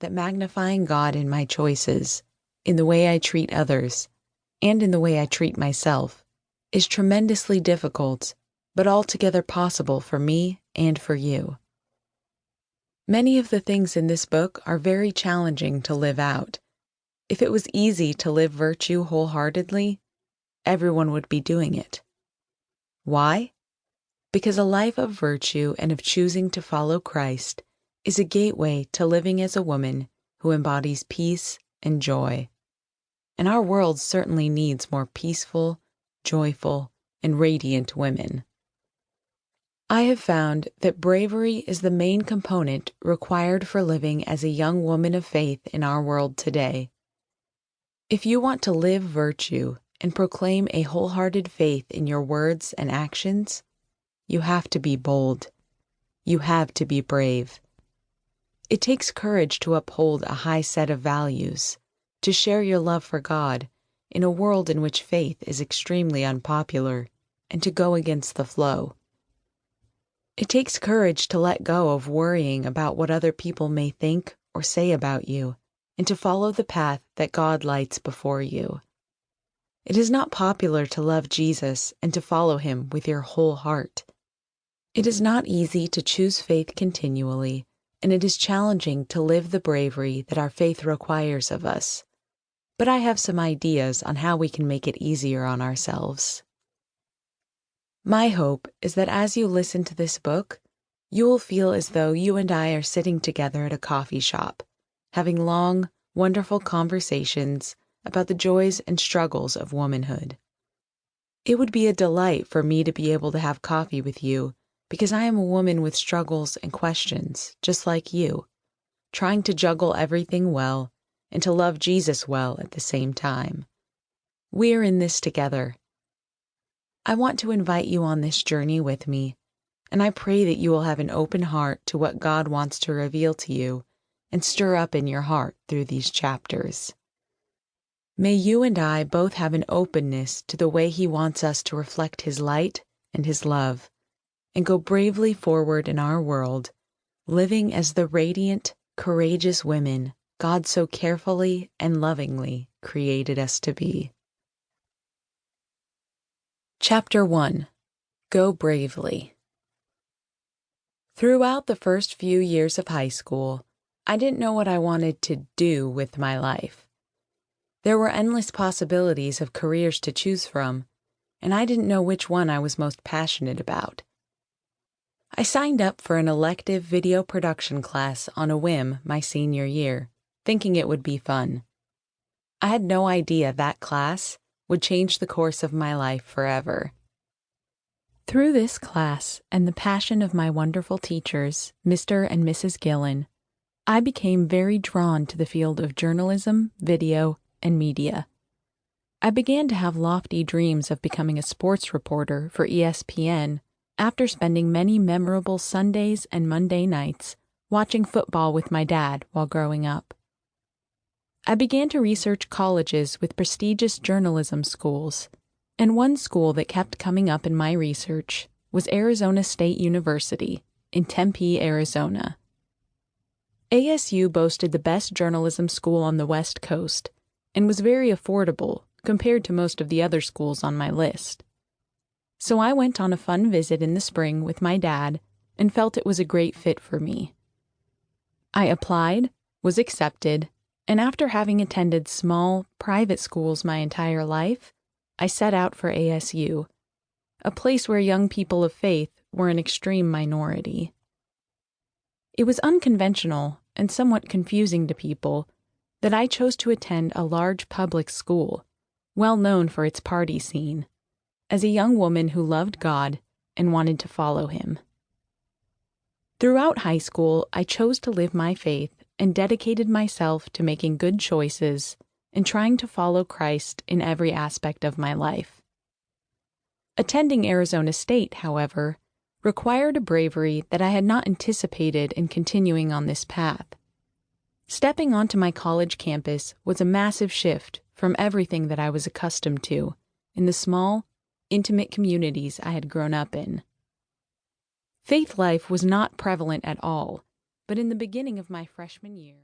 that magnifying God in my choices, in the way I treat others, and in the way I treat myself, is tremendously difficult, but altogether possible for me and for you. Many of the things in this book are very challenging to live out. If it was easy to live virtue wholeheartedly, everyone would be doing it. Why? Because a life of virtue and of choosing to follow Christ is a gateway to living as a woman who embodies peace and joy. And our world certainly needs more peaceful, joyful, and radiant women. I have found that bravery is the main component required for living as a young woman of faith in our world today. If you want to live virtue and proclaim a wholehearted faith in your words and actions, you have to be bold. You have to be brave. It takes courage to uphold a high set of values, to share your love for God in a world in which faith is extremely unpopular, and to go against the flow. It takes courage to let go of worrying about what other people may think or say about you, and to follow the path that God lights before you. It is not popular to love Jesus and to follow him with your whole heart. It is not easy to choose faith continually, and it is challenging to live the bravery that our faith requires of us. But I have some ideas on how we can make it easier on ourselves. My hope is that as you listen to this book, you will feel as though you and I are sitting together at a coffee shop, having long, wonderful conversations about the joys and struggles of womanhood. It would be a delight for me to be able to have coffee with you because I am a woman with struggles and questions, just like you, trying to juggle everything well and to love Jesus well at the same time. We are in this together. I want to invite you on this journey with me, and I pray that you will have an open heart to what God wants to reveal to you and stir up in your heart through these chapters. May you and I both have an openness to the way He wants us to reflect His light and His love, and go bravely forward in our world, living as the radiant, courageous women God so carefully and lovingly created us to be. Chapter 1. Go Bravely. Throughout the first few years of high school, I didn't know what I wanted to do with my life. There were endless possibilities of careers to choose from, and I didn't know which one I was most passionate about. I signed up for an elective video production class on a whim my senior year, thinking it would be fun. I had no idea that class would change the course of my life forever. Through this class and the passion of my wonderful teachers, Mr. and Mrs. Gillen, I became very drawn to the field of journalism, video, and media. I began to have lofty dreams of becoming a sports reporter for ESPN after spending many memorable Sundays and Monday nights watching football with my dad while growing up. I began to research colleges with prestigious journalism schools, and one school that kept coming up in my research was Arizona State University in Tempe, Arizona. ASU boasted the best journalism school on the West Coast and was very affordable compared to most of the other schools on my list. So I went on a fun visit in the spring with my dad and felt it was a great fit for me. I applied, was accepted, and after having attended small, private schools my entire life, I set out for ASU, a place where young people of faith were an extreme minority. It was unconventional and somewhat confusing to people that I chose to attend a large public school, well known for its party scene, as a young woman who loved God and wanted to follow Him. Throughout high school, I chose to live my faith and dedicated myself to making good choices and trying to follow Christ in every aspect of my life. Attending Arizona State, however, required a bravery that I had not anticipated in continuing on this path. Stepping onto my college campus was a massive shift from everything that I was accustomed to in the small, intimate communities I had grown up in. Faith life was not prevalent at all, but in the beginning of my freshman year,